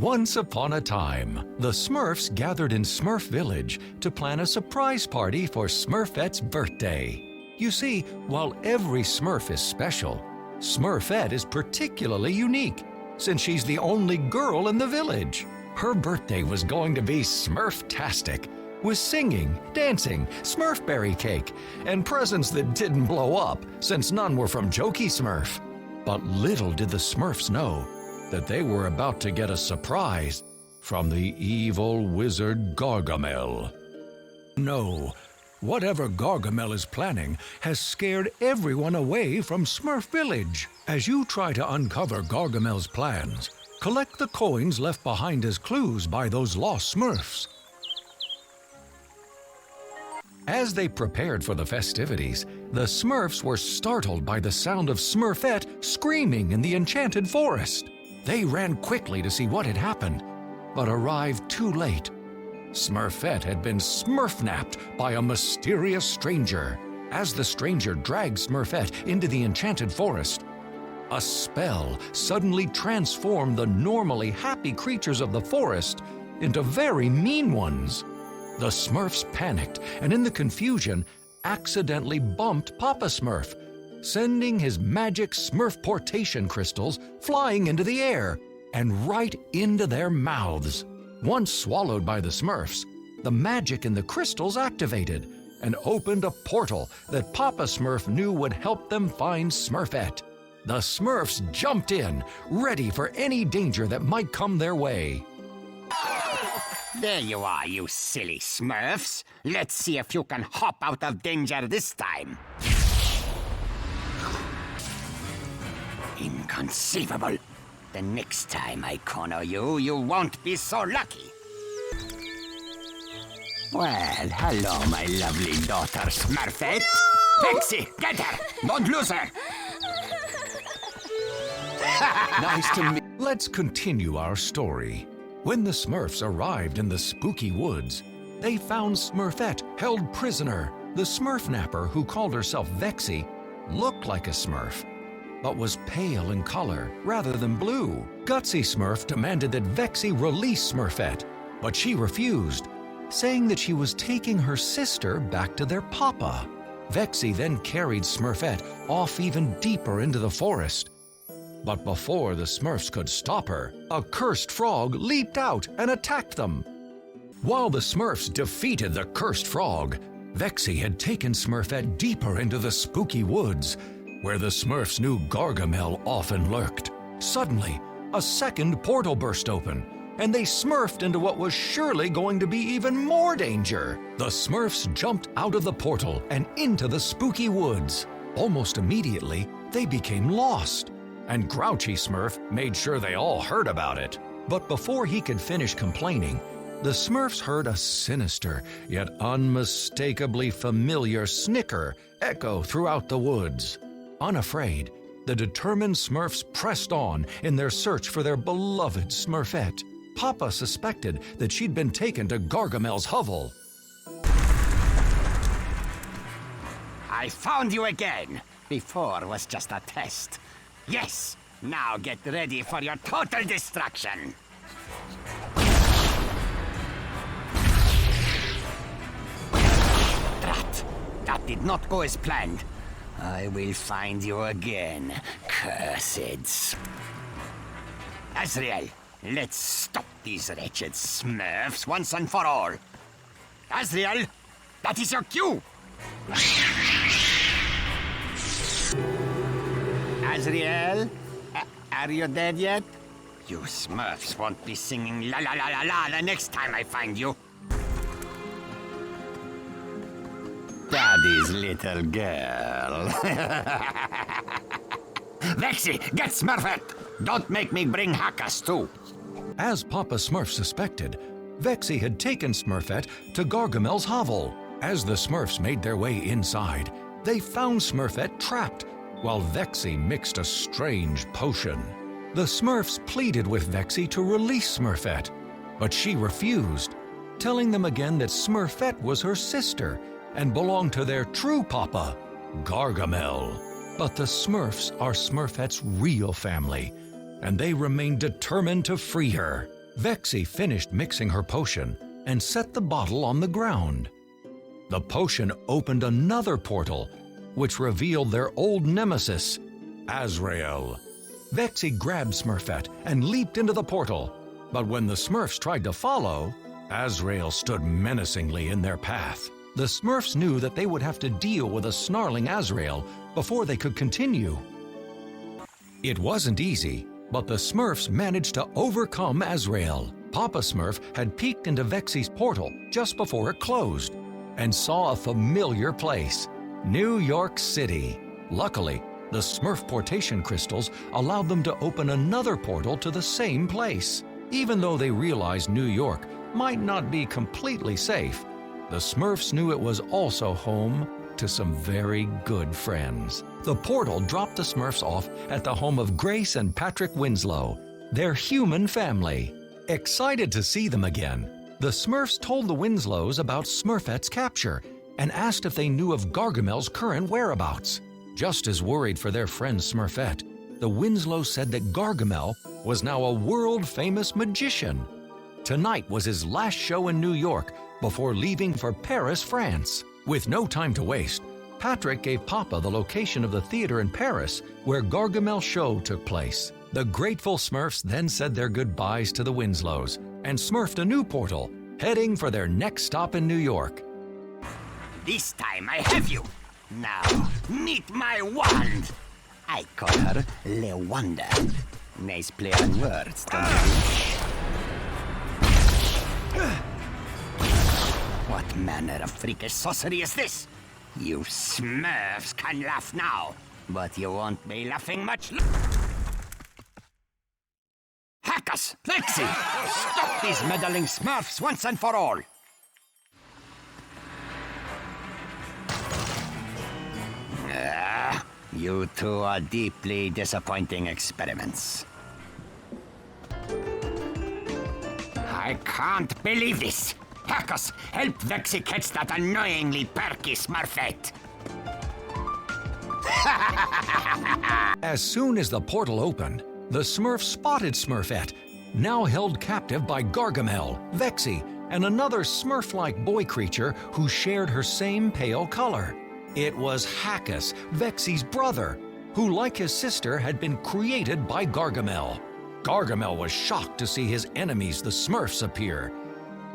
Once upon a time, the Smurfs gathered in Smurf Village to plan a surprise party for Smurfette's birthday. You see, while every Smurf is special, Smurfette is particularly unique, since she's the only girl in the village. Her birthday was going to be Smurftastic, with singing, dancing, Smurfberry cake, and presents that didn't blow up, since none were from Jokey Smurf. But little did the Smurfs know that they were about to get a surprise from the evil wizard Gargamel. No, whatever Gargamel is planning has scared everyone away from Smurf Village. As you try to uncover Gargamel's plans, collect the coins left behind as clues by those lost Smurfs. As they prepared for the festivities, the Smurfs were startled by the sound of Smurfette screaming in the enchanted forest. They ran quickly to see what had happened, but arrived too late. Smurfette had been smurfnapped by a mysterious stranger. As the stranger dragged Smurfette into the enchanted forest, a spell suddenly transformed the normally happy creatures of the forest into very mean ones. The Smurfs panicked and in the confusion accidentally bumped Papa Smurf, sending his magic Smurfportation crystals flying into the air and right into their mouths. Once swallowed by the Smurfs, the magic in the crystals activated and opened a portal that Papa Smurf knew would help them find Smurfette. The Smurfs jumped in, ready for any danger that might come their way. There you are, you silly Smurfs. Let's see if you can hop out of danger this time. Inconceivable. The next time I corner you, you won't be so lucky. Well, hello, my lovely daughter, Smurfette. No! Pixie, get her! Don't lose her! Nice to meet. Let's continue our story. When the Smurfs arrived in the spooky woods, they found Smurfette held prisoner. The Smurfnapper, who called herself Vexy, looked like a Smurf, but was pale in color rather than blue. Gutsy Smurf demanded that Vexy release Smurfette, but she refused, saying that she was taking her sister back to their papa. Vexy then carried Smurfette off even deeper into the forest. But before the Smurfs could stop her, a cursed frog leaped out and attacked them. While the Smurfs defeated the cursed frog, Vexy had taken Smurfette deeper into the spooky woods, where the Smurfs knew Gargamel often lurked. Suddenly, a second portal burst open, and they smurfed into what was surely going to be even more danger. The Smurfs jumped out of the portal and into the spooky woods. Almost immediately, they became lost, and Grouchy Smurf made sure they all heard about it. But before he could finish complaining, the Smurfs heard a sinister yet unmistakably familiar snicker echo throughout the woods. Unafraid, the determined Smurfs pressed on in their search for their beloved Smurfette. Papa suspected that she'd been taken to Gargamel's hovel. I found you again. Before was just a test. Yes, now get ready for your total destruction. Drat! That did not go as planned. I will find you again, cursed. Azrael, let's stop these wretched Smurfs once and for all. Azrael, that is your cue! Azrael, are you dead yet? You Smurfs won't be singing la la la la la the next time I find you. Daddy's little girl. Vexy, get Smurfette! Don't make me bring Hakkas too. As Papa Smurf suspected, Vexy had taken Smurfette to Gargamel's hovel. As the Smurfs made their way inside, they found Smurfette trapped, while Vexy mixed a strange potion. The Smurfs pleaded with Vexy to release Smurfette, but she refused, telling them again that Smurfette was her sister and belonged to their true papa, Gargamel. But the Smurfs are Smurfette's real family, and they remain determined to free her. Vexy finished mixing her potion and set the bottle on the ground. The potion opened another portal, which revealed their old nemesis, Azrael. Vexy grabbed Smurfette and leaped into the portal, but when the Smurfs tried to follow, Azrael stood menacingly in their path. The Smurfs knew that they would have to deal with a snarling Azrael before they could continue. It wasn't easy, but the Smurfs managed to overcome Azrael. Papa Smurf had peeked into Vexy's portal just before it closed and saw a familiar place, New York City. Luckily, the Smurfportation crystals allowed them to open another portal to the same place. Even though they realized New York might not be completely safe, the Smurfs knew it was also home to some very good friends. The portal dropped the Smurfs off at the home of Grace and Patrick Winslow, their human family. Excited to see them again, the Smurfs told the Winslows about Smurfette's capture and asked if they knew of Gargamel's current whereabouts. Just as worried for their friend Smurfette, the Winslows said that Gargamel was now a world-famous magician. Tonight was his last show in New York before leaving for Paris, France. With no time to waste, Patrick gave Papa the location of the theater in Paris where Gargamel's show took place. The grateful Smurfs then said their goodbyes to the Winslows and smurfed a new portal, heading for their next stop in New York. This time I have you. Now, meet my wand. I call her Le Wanda. Nice play on words, don't you? What manner of freakish sorcery is this? You Smurfs can laugh now, but you won't be laughing much. Hackers! Lexi! Stop these meddling Smurfs once and for all! You two are deeply disappointing experiments. I can't believe this! Hackers, help Vexy catch that annoyingly perky Smurfette! As soon as the portal opened, the Smurfs spotted Smurfette, now held captive by Gargamel, Vexy, and another Smurf-like boy creature who shared her same pale color. It was Hackus, Vexy's brother, who, like his sister, had been created by Gargamel. Gargamel was shocked to see his enemies, the Smurfs, appear.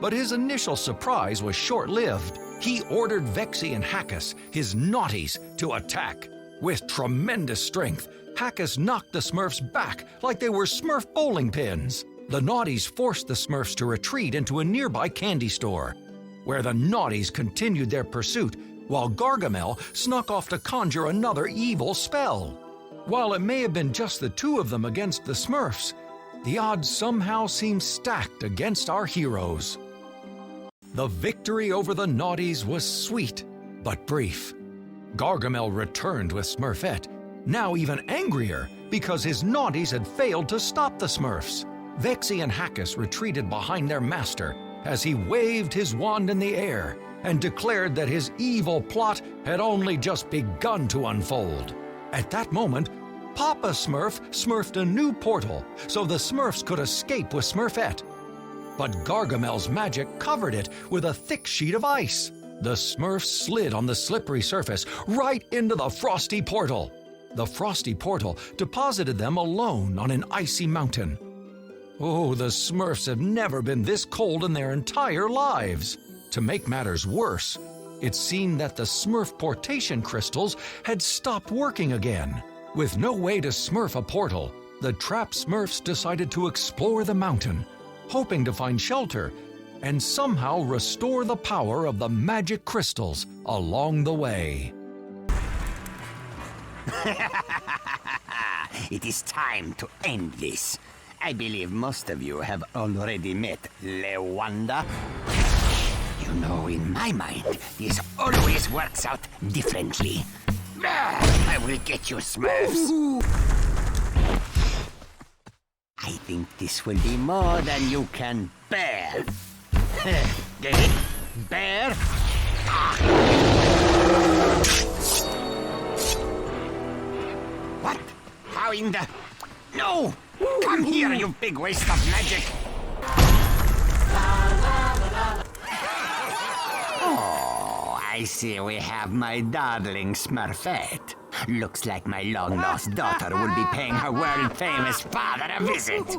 But his initial surprise was short-lived. He ordered Vexy and Hackus, his naughties, to attack. With tremendous strength, Hackus knocked the Smurfs back like they were Smurf bowling pins. The naughties forced the Smurfs to retreat into a nearby candy store, where the naughties continued their pursuit while Gargamel snuck off to conjure another evil spell. While it may have been just the two of them against the Smurfs, the odds somehow seem stacked against our heroes. The victory over the naughties was sweet, but brief. Gargamel returned with Smurfette, now even angrier because his naughties had failed to stop the Smurfs. Vexy and Hackus retreated behind their master as he waved his wand in the air and declared that his evil plot had only just begun to unfold. At that moment, Papa Smurf smurfed a new portal so the Smurfs could escape with Smurfette. But Gargamel's magic covered it with a thick sheet of ice. The Smurfs slid on the slippery surface right into the frosty portal. The frosty portal deposited them alone on an icy mountain. Oh, the Smurfs have never been this cold in their entire lives. To make matters worse, it seemed that the Smurfportation crystals had stopped working again. With no way to smurf a portal, the trapped Smurfs decided to explore the mountain, hoping to find shelter and somehow restore the power of the magic crystals along the way. It is time to end this. I believe most of you have already met Le Wanda. You know, in my mind, this always works out differently. I will get you, Smurfs. I think this will be more than you can bear. Get it? Bear? What? How in the... No! Come here, you big waste of magic! I see we have my darling Smurfette. Looks like my long-lost daughter will be paying her world-famous father a visit.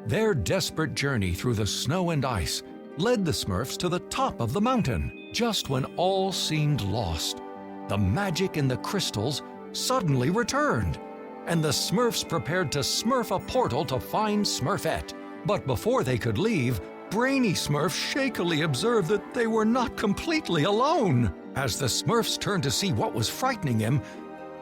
Their desperate journey through the snow and ice led the Smurfs to the top of the mountain. Just when all seemed lost, the magic in the crystals suddenly returned, and the Smurfs prepared to smurf a portal to find Smurfette. But before they could leave, Brainy Smurf shakily observed that they were not completely alone. As the Smurfs turned to see what was frightening him,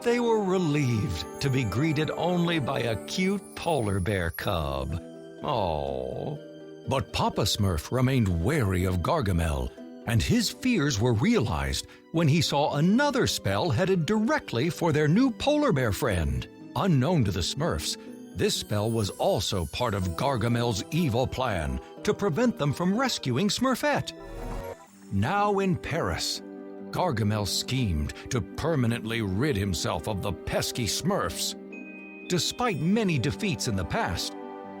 they were relieved to be greeted only by a cute polar bear cub. Oh. But Papa Smurf remained wary of Gargamel, and his fears were realized when he saw another spell headed directly for their new polar bear friend. Unknown to the Smurfs, this spell was also part of Gargamel's evil plan to prevent them from rescuing Smurfette. Now in Paris, Gargamel schemed to permanently rid himself of the pesky Smurfs. Despite many defeats in the past,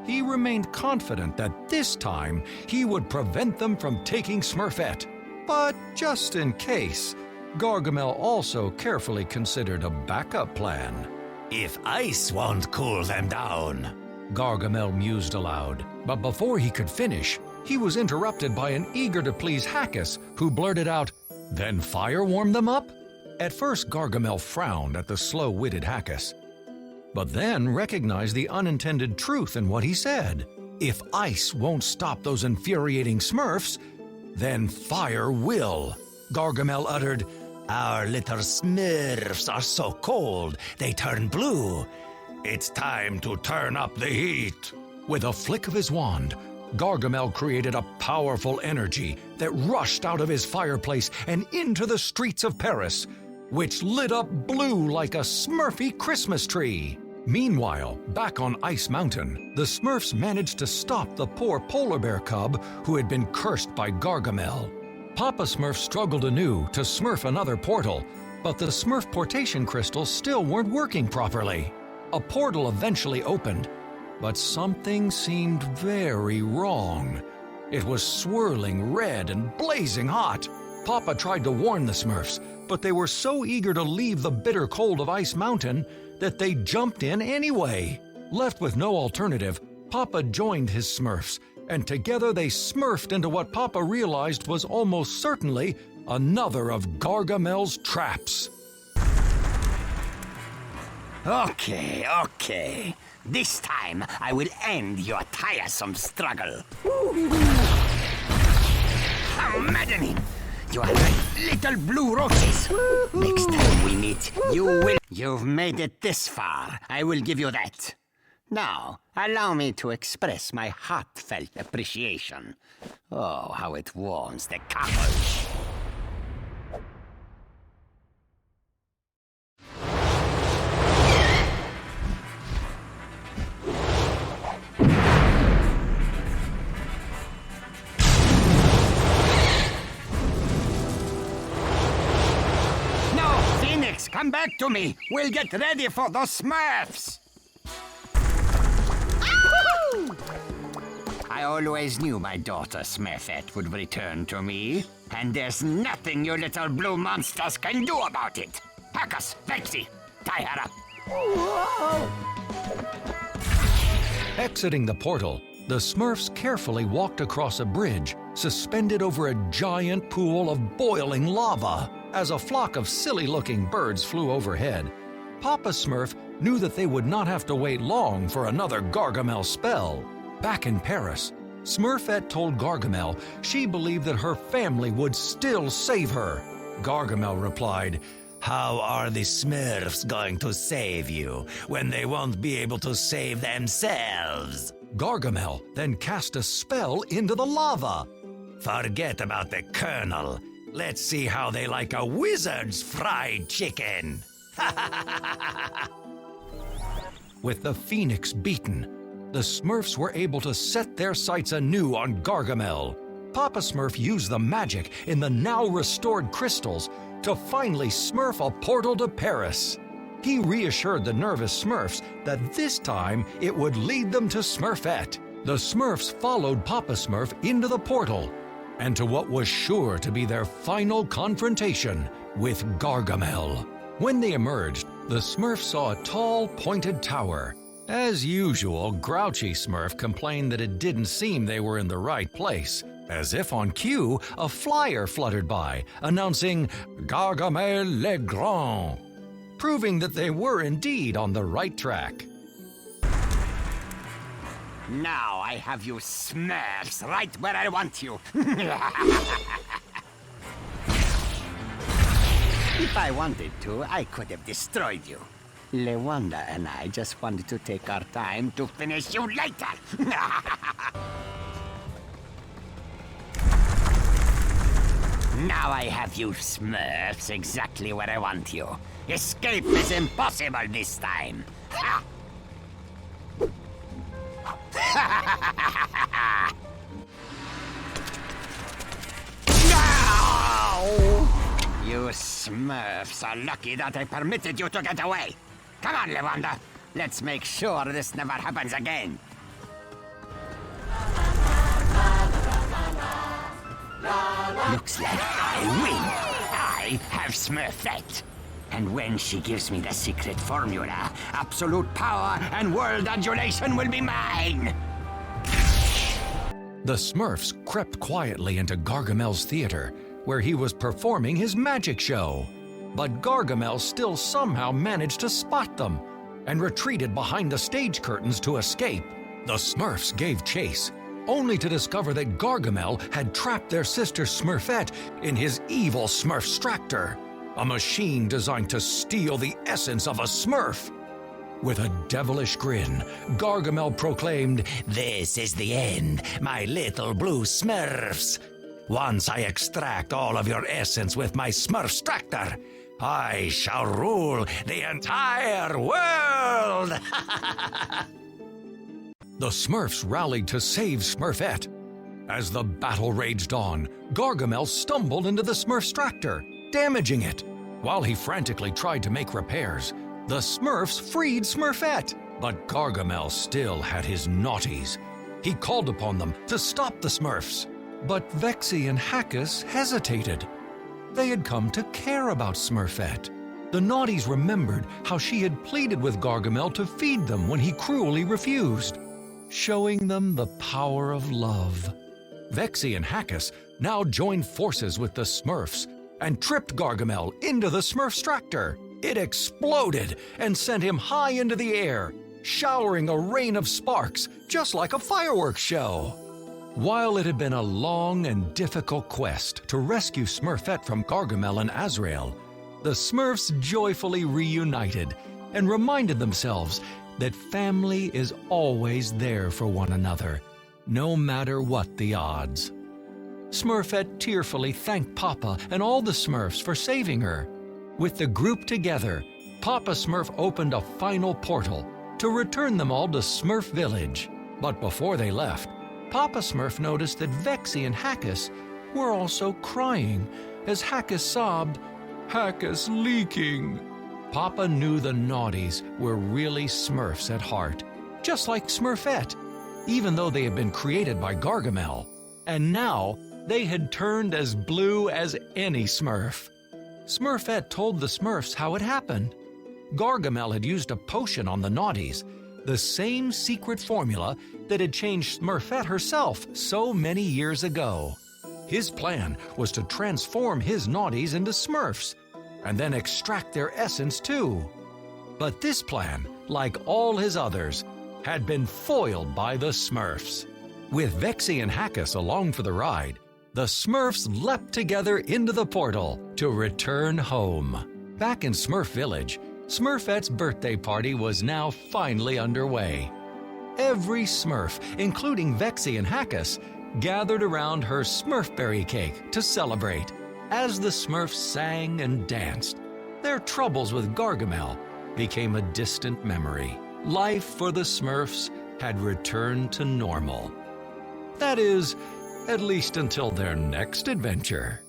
he remained confident that this time he would prevent them from taking Smurfette. But just in case, Gargamel also carefully considered a backup plan. If ice won't cool them down, Gargamel mused aloud. But before he could finish, he was interrupted by an eager-to-please Hackis who blurted out, "Then fire warm them up?" At first, Gargamel frowned at the slow-witted Hackis, but then recognized the unintended truth in what he said. If ice won't stop those infuriating Smurfs, then fire will. Gargamel uttered, "Our little Smurfs are so cold, they turn blue. It's time to turn up the heat." With a flick of his wand, Gargamel created a powerful energy that rushed out of his fireplace and into the streets of Paris, which lit up blue like a Smurfy Christmas tree. Meanwhile, back on Ice Mountain, the Smurfs managed to stop the poor polar bear cub who had been cursed by Gargamel. Papa Smurf struggled anew to smurf another portal, but the Smurfportation crystals still weren't working properly. A portal eventually opened, but something seemed very wrong. It was swirling red and blazing hot. Papa tried to warn the Smurfs, but they were so eager to leave the bitter cold of Ice Mountain that they jumped in anyway. Left with no alternative, Papa joined his Smurfs, and together they smurfed into what Papa realized was almost certainly another of Gargamel's traps. Okay. This time I will end your tiresome struggle. How maddening! You are like little blue roaches. Next time we meet, you will... You've made it this far. I will give you that. Now, allow me to express my heartfelt appreciation. Oh, how it warms the cockles. Come back to me! We'll get ready for the Smurfs! I always knew my daughter Smurfette would return to me, and there's nothing you little blue monsters can do about it! Hackers, Vexy, tie her up! Exiting the portal, the Smurfs carefully walked across a bridge suspended over a giant pool of boiling lava. As a flock of silly-looking birds flew overhead, Papa Smurf knew that they would not have to wait long for another Gargamel spell. Back in Paris, Smurfette told Gargamel she believed that her family would still save her. Gargamel replied, "How are the Smurfs going to save you when they won't be able to save themselves?" Gargamel then cast a spell into the lava. "Forget about the Colonel. Let's see how they like a wizard's fried chicken." With the Phoenix beaten, the Smurfs were able to set their sights anew on Gargamel. Papa Smurf used the magic in the now restored crystals to finally smurf a portal to Paris. He reassured the nervous Smurfs that this time it would lead them to Smurfette. The Smurfs followed Papa Smurf into the portal, and to what was sure to be their final confrontation with Gargamel. When they emerged, the Smurfs saw a tall, pointed tower. As usual, Grouchy Smurf complained that it didn't seem they were in the right place. As if on cue, a flyer fluttered by, announcing Gargamel le Grand, proving that they were indeed on the right track. Now I have you Smurfs right where I want you. If I wanted to, I could have destroyed you. Lewanda and I just wanted to take our time to finish you later. Now I have you Smurfs exactly where I want you. Escape is impossible this time. No! You Smurfs are lucky that I permitted you to get away. Come on, Lewanda. Let's make sure this never happens again. Looks like I win. I have Smurfette. And when she gives me the secret formula, absolute power and world adulation will be mine. The Smurfs crept quietly into Gargamel's theater, where he was performing his magic show. But Gargamel still somehow managed to spot them and retreated behind the stage curtains to escape. The Smurfs gave chase, only to discover that Gargamel had trapped their sister Smurfette in his evil Smurfstractor, a machine designed to steal the essence of a Smurf. With a devilish grin, Gargamel proclaimed, This is the end, my little blue Smurfs. Once I extract all of your essence with my Smurfstractor, I shall rule the entire world! The Smurfs rallied to save Smurfette. As the battle raged on, Gargamel stumbled into the Smurfstractor, damaging it. While he frantically tried to make repairs, the Smurfs freed Smurfette. But Gargamel still had his naughties. He called upon them to stop the Smurfs. But Vexy and Hackus hesitated. They had come to care about Smurfette. The naughties remembered how she had pleaded with Gargamel to feed them when he cruelly refused, showing them the power of love. Vexy and Hackus now joined forces with the Smurfs and tripped Gargamel into the Smurfstractor. It exploded and sent him high into the air, showering a rain of sparks, just like a fireworks show. While it had been a long and difficult quest to rescue Smurfette from Gargamel and Azrael, the Smurfs joyfully reunited and reminded themselves that family is always there for one another, no matter what the odds. Smurfette tearfully thanked Papa and all the Smurfs for saving her. With the group together, Papa Smurf opened a final portal to return them all to Smurf Village. But before they left, Papa Smurf noticed that Vexy and Hackus were also crying as Hackus sobbed, "Hackus leaking." Papa knew the naughties were really Smurfs at heart, just like Smurfette, even though they had been created by Gargamel. And now they had turned as blue as any Smurf. Smurfette told the Smurfs how it happened. Gargamel had used a potion on the naughties, the same secret formula that had changed Smurfette herself so many years ago. His plan was to transform his naughties into Smurfs, and then extract their essence too. But this plan, like all his others, had been foiled by the Smurfs. With Vexy and Hackus along for the ride, the Smurfs leapt together into the portal to return home. Back in Smurf Village, Smurfette's birthday party was now finally underway. Every Smurf, including Vexy and Hackus, gathered around her Smurfberry cake to celebrate. As the Smurfs sang and danced, their troubles with Gargamel became a distant memory. Life for the Smurfs had returned to normal. That is, at least until their next adventure.